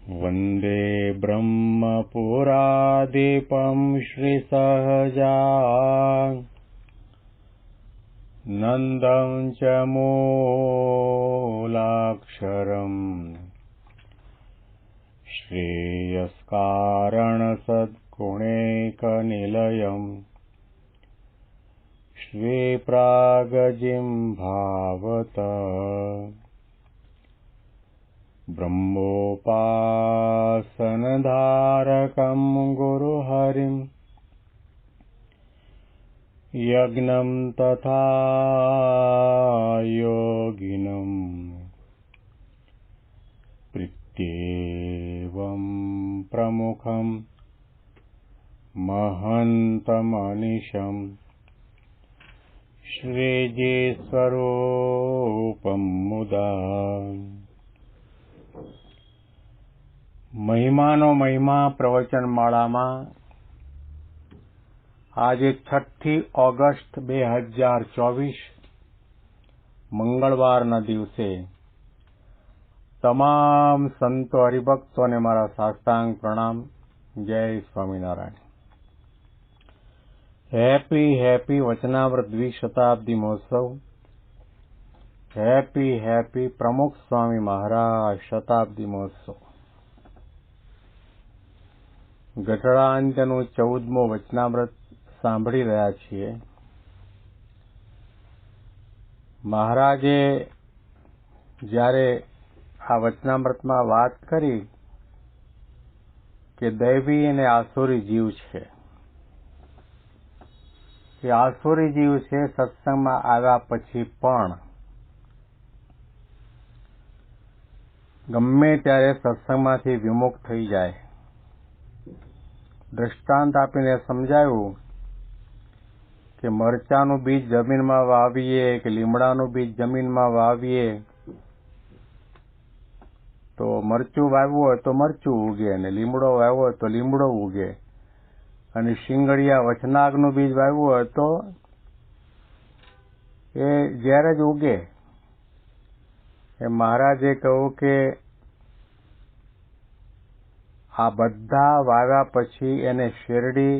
वन्दे ब्रह्मपुरादिपं श्रीसहजा नन्दं च मूलाक्षरम् श्रेयस्कारणसद्गुणैकनिलयम् श्रीप्रागजिह्वावत ब्रह्मोपासनधारकं गुरुहरिं यज्ञं तथा योगिनं प्रीत्येवं प्रमुखं महन्तमनिशम् श्रीजीस्वरूपं मुदा મહિમાનો મહિમા પ્રવચનમાળામાં આજે 6 ઓગસ્ટ 2024 મંગળવારના દિવસે તમામ સંતો હરિભક્તોને મારા સાષ્ટાંગ પ્રણામ. જય સ્વામિનારાયણ. હેપી વચનામૃત દ્વિશતાબ્દી મહોત્સવ. હેપી પ્રમુખ સ્વામી મહારાજ શતાબ્દી મહોત્સવ. ગઢડાંત્યનું 14મો વચનામૃત સાંભળી રહ્યા છીએ. મહારાજે જ્યારે આ વચનામૃતમાં વાત કરી કે દૈવી અને આસુરી જીવ છે, એ આસુરી જીવ છે સત્સંગમાં આવ્યા પછી પણ ગમે ત્યારે સત્સંગમાંથી વિમુખ થઈ જાય. દ્રષ્ટાંત આપીને સમજાવ્યું કે મરચાનું બીજ જમીનમાં વાવીએ કે લીમડાનું બીજ જમીનમાં વાવીએ તો મરચું વાવ્યું હોય તો મરચું ઉગે, અને લીમડો વાવ્યો હોય તો લીમડો ઉગે, અને શિંગડિયા વચનાગનું બીજ વાવ્યું હોય તો એ ઝેર જ ઉગે. એ મહારાજે કહ્યું કે આ બધા વાવ્યા પછી એને શેરડી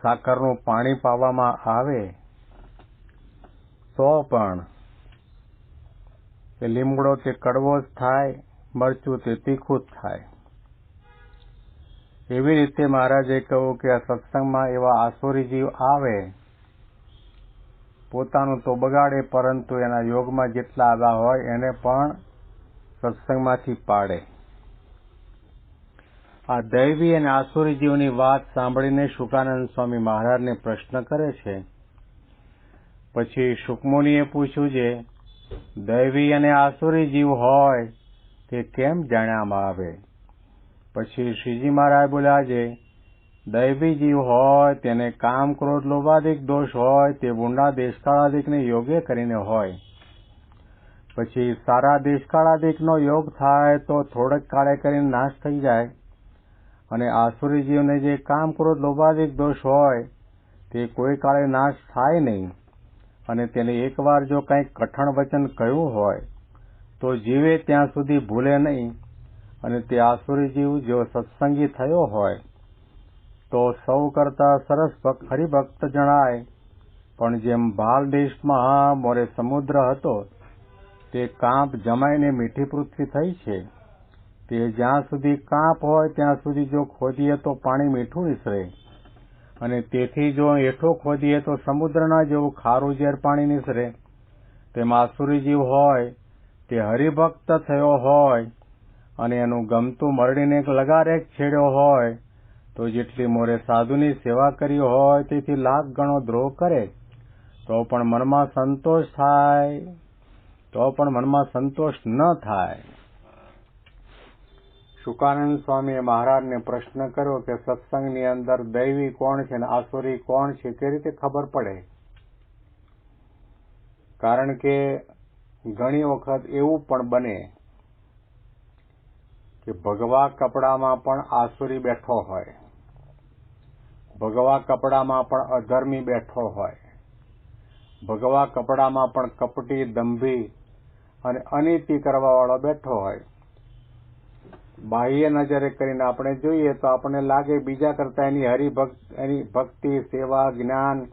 સાકરનું પાણી પાવામાં આવે તો પણ એ લીમડો તે કડવો જ થાય, મરચું તે તીખું જ થાય. એવી રીતે મહારાજે કહ્યું કે આ સત્સંગમાં એવા આસુરી જીવ આવે, પોતાનું તો બગાડે પરંતુ એના યોગમાં જેટલા આવ્યા હોય એને પણ સત્સંગમાંથી પાડે. આ દૈવી અને આસુરી જીવની વાત સાંભળીને શુકાનંદ સ્વામી મહારાજને પ્રશ્ન કરે છે. પછી શુકમુનિએ પૂછ્યું છે, દૈવી અને આસુરી જીવ હોય તે કેમ જાણ્યામાં આવે? પછી શ્રીજી મહારાજ બોલ્યા છે, દૈવી જીવ હોય તેને કામ ક્રોધ લોભાદિક દોષ હોય તે ઊંડા દેશકાળાદિકને યોગે કરીને હોય. પછી સારા દેશકાળાદિકનો યોગ થાય તો થોડેક કાળે કરીને નાશ થઈ જાય, અને આસુરી જીવને જે કામ ક્રોધ લોભાદિક દોષ હોય તે કોઈ કાળે નાશ થાય નહીં. અને તેને એકવાર જો કંઈક કઠણ વચન કહ્યું હોય તો જીવે ત્યાં સુધી ભૂલે નહીં. અને તે આસુરી જીવ જો સત્સંગી થયો હોય તો સૌ કરતા સરસ હરિભક્ત જણાય. પણ જેમ ભાલ દેશમાં મોરે સમુદ્ર હતો તે કાંપ જમાઈને મીઠી પૃથ્વી થઈ છે, તે જ્યાં સુધી કાંપ હોય ત્યાં સુધી જો ખોદીએ તો પાણી મીઠું નીસરે, અને તેથી જો હેઠો ખોદીએ તો સમુદ્રના જેવું ખારું ઝેર પાણી નીસરે. તેમાં આસુરી જીવ હોય તે હરિભક્ત થયો હોય અને એનું ગમતું મરડીને લગારેક છેડ્યો હોય તો જેટલી મોરે સાધુની સેવા કરી હોય તેથી લાખ ગણો દ્રોહ કરે તો પણ મનમાં સંતોષ ન થાય. શુકાનંદ સ્વામીએ મહારાજને પ્રશ્ન કર્યો કે સત્સંગની અંદર દૈવી કોણ છે અને આસુરી કોણ છે, તે રીતે ખબર પડે? કારણ કે ઘણી વખત એવું પણ બને કે ભગવા કપડામાં પણ આસુરી બેઠો હોય, ભગવા કપડામાં પણ અધર્મી બેઠો હોય, ભગવા કપડામાં પણ કપટી, દંભી અને અનીતિ કરવાવાળો બેઠો હોય. બાહ્ય નજરે કરીને આપણે જોઈએ તો આપણને લાગે બીજા કરતા એની ભક્તિ, સેવા, જ્ઞાન,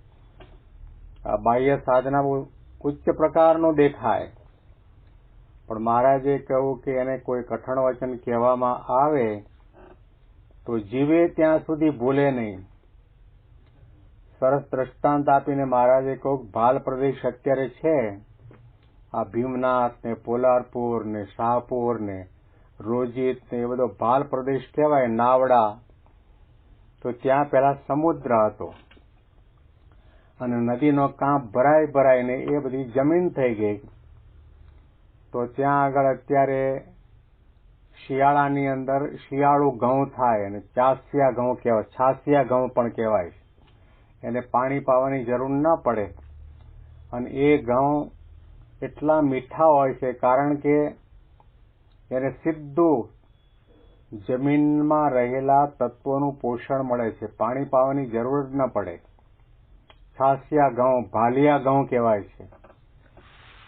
બાહ્ય સાધના ઉચ્ચ પ્રકારનું દેખાય. પણ મહારાજે કહ્યું કે એને કોઈ કઠણ વચન કહેવામાં આવે તો જીવે ત્યાં સુધી ભૂલે નહીં. સરસ દ્રષ્ટાંત આપીને મહારાજે કહ્યું ભાલ પ્રદેશ અત્યારે છે, આ ભીમનાથ ને પોલારપુર ને શાહપુર ને રોજિત ને એ બધો ભાલ પ્રદેશ કહેવાય, નાવડા. તો ત્યાં પેલા સમુદ્ર હતો અને નદીનો કાંપ ભરાઈને એ બધી જમીન થઈ ગઈ. તો ત્યાં આગળ અત્યારે શિયાળાની અંદર શિયાળુ ઘઉં થાય અને ચાસિયા ઘઉં કહેવાય, છાસિયા ઘઉં પણ કહેવાય. એને પાણી પાવાની જરૂર ન પડે અને એ ઘઉં એટલા મીઠા હોય છે કારણ કે એને સીધું જમીનમાં રહેલા તત્વોનું પોષણ મળે છે, પાણી પાવાની જરૂર જ ન પડે. છાસિયા ઘઉં, ભાલિયા ઘઉં કહેવાય છે.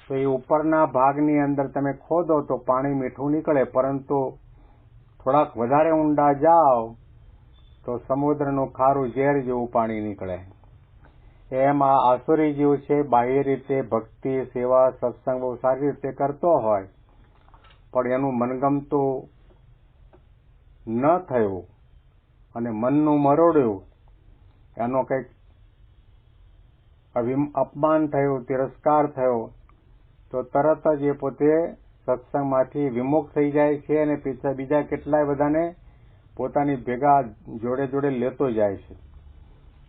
તો એ ઉપરના ભાગની અંદર તમે ખોદો તો પાણી મીઠું નીકળે, પરંતુ થોડાક વધારે ઊંડા જાઓ તો સમુદ્રનું ખારું ઝેર જેવું પાણી નીકળે. એમ આ આસુરી જીવ છે, બાહ્ય રીતે ભક્તિ, સેવા, સત્સંગ બહુ સારી રીતે કરતો હોય પણ એનું મનગમતું ન થયું અને મનનું મરોડ્યું, એનો કંઈક અપમાન થયું, તિરસ્કાર થયો તો તરત જ એ પોતે સત્સંગમાંથી વિમુખ થઈ જાય છે અને બીજા કેટલાય બધાને પોતાની ભેગા જોડે જોડે લેતો જાય છે.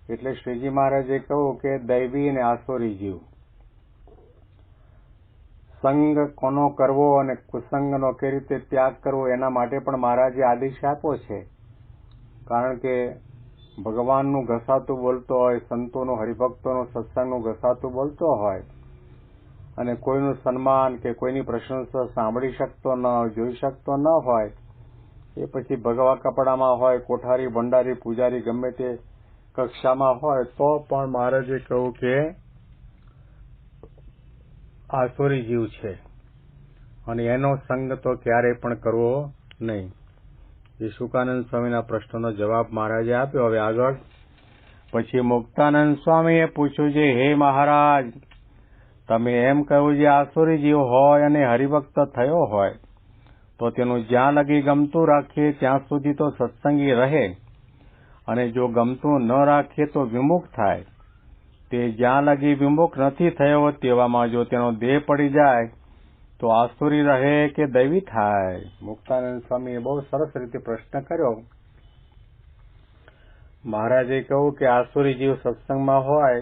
એટલે શ્રીજી મહારાજે કહ્યું કે દૈવી અને આસુરી જીવ, સંગ કોનો કરવો અને કુસંગનો કઈ રીતે ત્યાગ કરવો એના માટે પણ મહારાજે આદેશ આપ્યો છે. કારણ કે ભગવાનનું ઘસાતું બોલતો હોય, સંતોનું, હરિભક્તોનું, સત્સંગનું ઘસાતું બોલતો હોય અને કોઈનું સન્માન કે કોઈની પ્રશંસા સાંભળી શકતો ન હોય, જોઈ શકતો ન હોય, એ પછી ભગવા કપડામાં હોય, કોઠારી, ભંડારી, પૂજારી ગમે તે કક્ષામાં હોય તો પણ મહારાજે કહ્યું કે આસુરી જીવ છે અને એનો સંગ તો ક્યારેય પણ કરવો નહીં. એ શુકાનંદ સ્વામીના પ્રશ્નનો જવાબ મહારાજે આપ્યો. હવે આગળ પછી મુક્તાનંદ સ્વામીએ પૂછ્યું છે, હે મહારાજ, તમે એમ કહ્યું જે આસુરી જીવ હોય અને હરિભક્ત થયો હોય તો તેનું જ્યાં લગી ગમતું રાખીએ ત્યાં સુધી તો સત્સંગી રહે અને જો ગમતું ન રાખીએ તો વિમુખ થાય. તે જ્યાં લગી વિમુખ નથી થયો તેવામાં જો તેનો દેહ પડી જાય તો આસુરી રહે કે દૈવી થાય? મુક્તાનંદ સ્વામીએ બહુ સરસ રીતે પ્રશ્ન કર્યો. મહારાજે કહ્યું કે આસુરી જીવ સત્સંગમાં હોય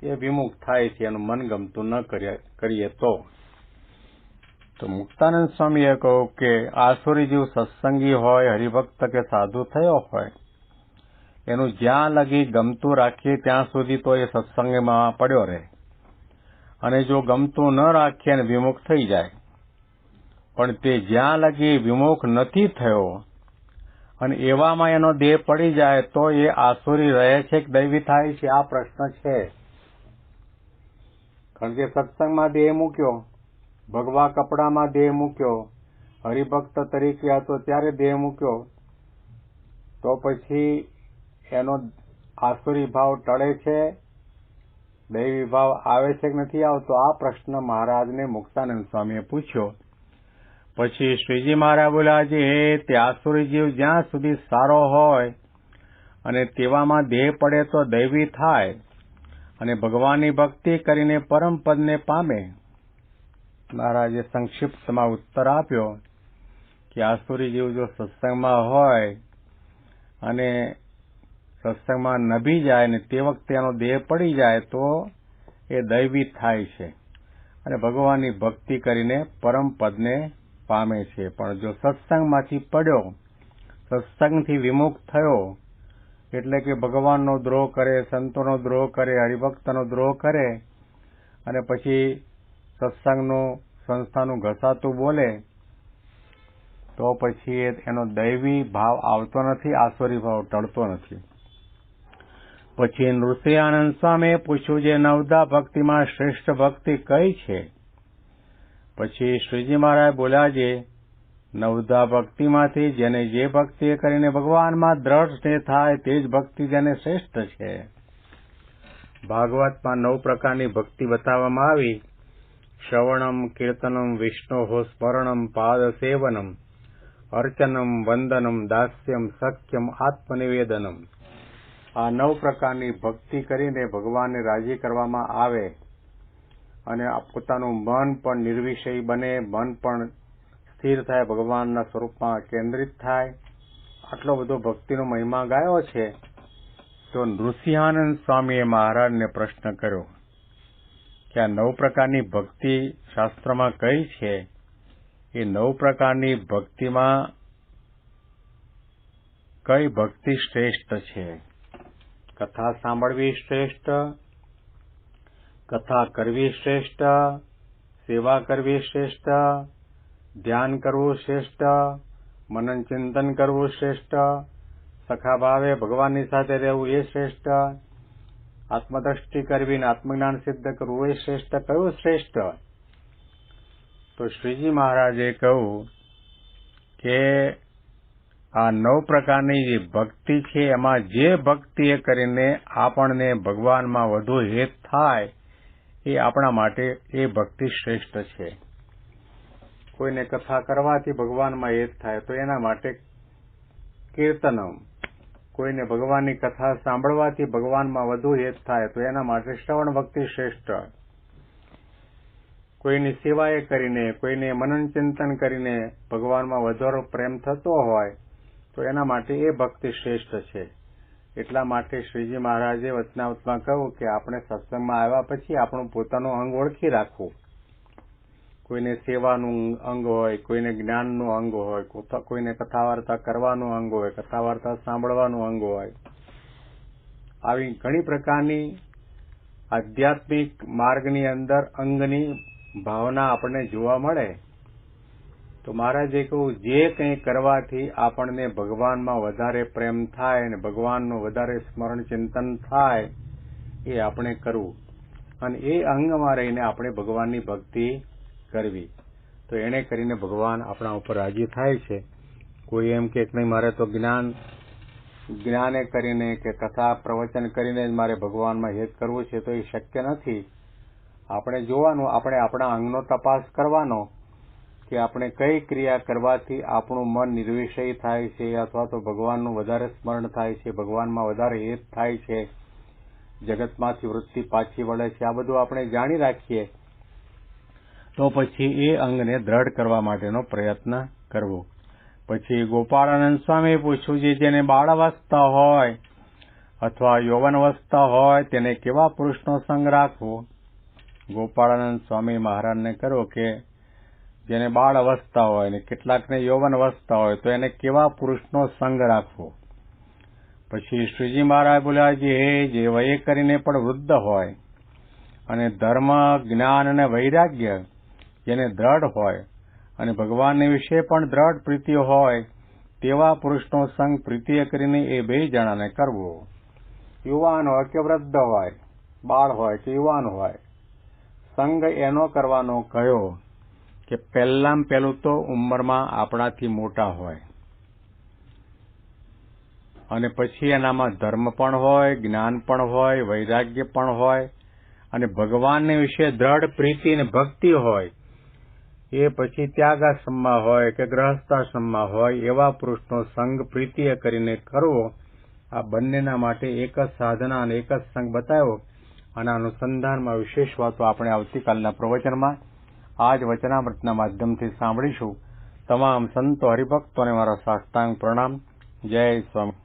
એ વિમુખ થાય છે, એનું મન ગમતું ન કરીએ તો. મુક્તાનંદ સ્વામીએ કહ્યું કે આસુરી જીવ સત્સંગી હોય, હરિભક્ત કે સાધુ થયો હોય, એનું જ્યાં લગી ગમતું રાખીએ ત્યાં સુધી તો એ સત્સંગમાં પડ્યો રહે અને જો ગમતું ન રાખીએ અને વિમુખ થઈ જાય, પણ તે જ્યાં લગી વિમુખ નથી થયો અને એવામાં એનો દેહ પડી જાય તો એ આસુરી રહે છે કે દૈવી થાય છે? આ પ્રશ્ન છે. કારણ કે સત્સંગમાં દેહ મૂક્યો, ભગવા કપડામાં દેહ મૂક્યો, હરિભક્ત તરીકે હતો ત્યારે દેહ મૂક્યો, તો પછી એનો આસુરી ભાવ ટળે છે, દૈવી ભાવ આવે છે કે નથી આવતો? આ પ્રશ્ન મહારાજને મુક્તાનંદ સ્વામીએ પૂછ્યો. પછી શ્રીજી મહારાજ બોલ્યા, હે તે આસુરી જીવ જ્યાં સુધી સારો હોય અને તેવામાં દેહ પડે તો દૈવી થાય અને ભગવાનની ભક્તિ કરીને પરમ પદને પામે. મહારાજે સંક્ષિપ્તમાં ઉત્તર આપ્યો કે આસુરી જીવ જો સત્સંગમાં હોય અને સત્સંગમાં નભી જાય ને તે વખતે એનો દેહ પડી જાય તો એ દૈવી થાય છે અને ભગવાનની ભક્તિ કરીને પરમ પદને પામે છે. પણ જો સત્સંગમાંથી પડ્યો, સત્સંગથી વિમુખ થયો, એટલે કે ભગવાનનો દ્રોહ કરે, સંતોનો દ્રોહ કરે, હરિભક્તનો દ્રોહ કરે અને પછી સત્સંગનું, સંસ્થાનું ઘસાતું બોલે તો પછી એનો દૈવી ભાવ આવતો નથી, આસુરી ભાવ ટળતો નથી. પછી નૃસિંહાનંદ સ્વામીએ પૂછ્યું, જે નવદા ભક્તિમાં શ્રેષ્ઠ ભક્તિ કઈ છે? પછી શ્રીજી મહારાજ બોલ્યા, નવધા ભક્તિમાંથી જેને જે ભક્તિ કરીને ભગવાનમાં દ્રઢ સ્નેહ થાય તે જ ભક્તિ જેને શ્રેષ્ઠ છે. ભાગવતમાં 9 પ્રકારની ભક્તિ બતાવવામાં આવી. શ્રવણમ, કીર્તનમ, વિષ્ણોઃ સ્મરણમ, પાદસેવનમ, અર્ચનમ, વંદનમ, દાસ્યમ, સખ્યમ, આત્મનિવેદનમ. આ 9 પ્રકારની ભક્તિ કરીને ભગવાનને રાજી કરવામાં આવે અને પોતાનું મન પણ નિર્વિષય બને, મન પણ સ્થિર થાય, ભગવાનના સ્વરૂપમાં કેન્દ્રિત થાય. આટલો બધો ભક્તિનો મહિમા ગાયો છે. તો નૃસિંહાનંદ સ્વામીએ મહારાજને પ્રશ્ન કર્યો કે આ 9 પ્રકારની ભક્તિ શાસ્ત્રમાં કઈ છે? એ 9 પ્રકારની ભક્તિમાં કઈ ભક્તિ શ્રેષ્ઠ છે? કથા સાંભળવી શ્રેષ્ઠ, કથા કરવી શ્રેષ્ઠ, સેવા કરવી શ્રેષ્ઠ, ધ્યાન કરવું શ્રેષ્ઠ, મનન ચિંતન કરવું શ્રેષ્ઠ, સખા ભાવે ભગવાનની સાથે રહેવું એ શ્રેષ્ઠ, આત્મદ્રષ્ટિ કરવી ને આત્મજ્ઞાન સિદ્ધ કરવું એ શ્રેષ્ઠ. કયું શ્રેષ્ઠ? તો શ્રીજી મહારાજે કહ્યું કે આ 9 પ્રકારની જે ભક્તિ છે એમાં જે ભક્તિ કરીને આપણને ભગવાનમાં વધુ હેત થાય એ આપણા માટે એ ભક્તિ શ્રેષ્ઠ છે. કોઈને કથા કરવાથી ભગવાનમાં હેત થાય તો એના માટે કીર્તનમ, કોઈને ભગવાનની કથા સાંભળવાથી ભગવાનમાં વધુ હેત થાય તો એના માટે શ્રવણ ભક્તિ શ્રેષ્ઠ. કોઈની સેવાએ કરીને, કોઈને મનન ચિંતન કરીને ભગવાનમાં વધારો પ્રેમ થતો હોય તો એના માટે એ ભક્તિ શ્રેષ્ઠ છે. એટલા માટે શ્રીજી મહારાજે વચનામૃતમાં કહ્યું કે આપણે સત્સંગમાં આવ્યા પછી આપણું પોતાનું અંગ ઓળખી રાખવું. કોઈને સેવાનું અંગ હોય, કોઈને જ્ઞાનનું અંગ હોય, કોઈને કથા વાર્તા કરવાનું અંગ હોય, કથા વાર્તા સાંભળવાનું અંગ હોય. આવી ઘણી પ્રકારની આધ્યાત્મિક માર્ગની અંદર અંગની ભાવના આપણને જોવા મળે. તો મહારાજે કહ્યું જે કંઈ કરવાથી આપણને ભગવાનમાં વધારે પ્રેમ થાય અને ભગવાનનું વધારે સ્મરણ ચિંતન થાય એ આપણે કરવું અને એ અંગમાં રહીને આપણે ભગવાનની ભક્તિ કરવી. તો એને કરીને ભગવાન આપણા ઉપર રાજી થાય છે. કોઈ એમ કે નહીં મારે તો જ્ઞાને કરીને કે કથા પ્રવચન કરીને જ મારે ભગવાનમાં હેત કરવું છે, તો એ શક્ય નથી. આપણે જોવાનું, આપણે આપણા અંગનો તપાસ કરવાનો કે આપણે કઈ ક્રિયા કરવાથી આપણું મન નિર્વિષય થાય છે અથવા તો ભગવાનનું વધારે સ્મરણ થાય છે, ભગવાનમાં વધારે હેત થાય છે, જગતમાંથી વૃત્તિ પાછી વળે છે. આ બધું આપણે જાણી રાખીએ તો પછી એ અંગને દ્રઢ કરવા માટેનો પ્રયત્ન કરવો. પછી ગોપાળાનંદ સ્વામીએ પૂછ્યું છે જેને બાળાવસ્થા હોય અથવા યૌવનાવસ્થા હોય તેને કેવા પુરુષનો સંગ રાખવો? ગોપાળાનંદ સ્વામી મહારાજને કહ્યું કે જેને બાળ અવસ્થા હોય ને કેટલાકને યૌવન અવસ્થા હોય તો એને કેવા પુરુષનો સંગ રાખવો? પછી શ્રીજી મહારાજ બોલ્યા જે વયે કરીને પણ વૃદ્ધ હોય અને ધર્મ, જ્ઞાન અને વૈરાગ્ય જેને દ્રઢ હોય અને ભગવાનને વિશે પણ દ્રઢ પ્રીતિ હોય તેવા પુરુષનો સંગ પ્રીતિએ કરીને એ 2 જણાને કરવો. યુવાન હોય કે વૃદ્ધ હોય, બાળ હોય કે યુવાન હોય, સંગ એનો કરવાનો કયો કે પહેલું તો ઉંમરમાં આપણાથી મોટા હોય અને પછી એનામાં ધર્મ પણ હોય, જ્ઞાન પણ હોય, વૈરાગ્ય પણ હોય અને ભગવાનને વિશે દ્રઢ પ્રીતિ અને ભક્તિ હોય. એ પછી ત્યાગાશ્રમમાં હોય કે ગ્રહસ્થાશ્રમમાં હોય એવા પુરુષનો સંગ પ્રીતિએ કરીને કરવો. આ બંનેના માટે એક જ સાધના અને એક જ સંગ બતાવ્યો. આના અનુસંધાનમાં વિશેષ વાતો આપણે આવતીકાલના પ્રવચનમાં આ જ વચનામૃતના માધ્યમથી સાંભળીશું. તમામ સંતો હરિભક્તોને મારા સાષ્ટાંગ પ્રણામ. જય સ્વામી.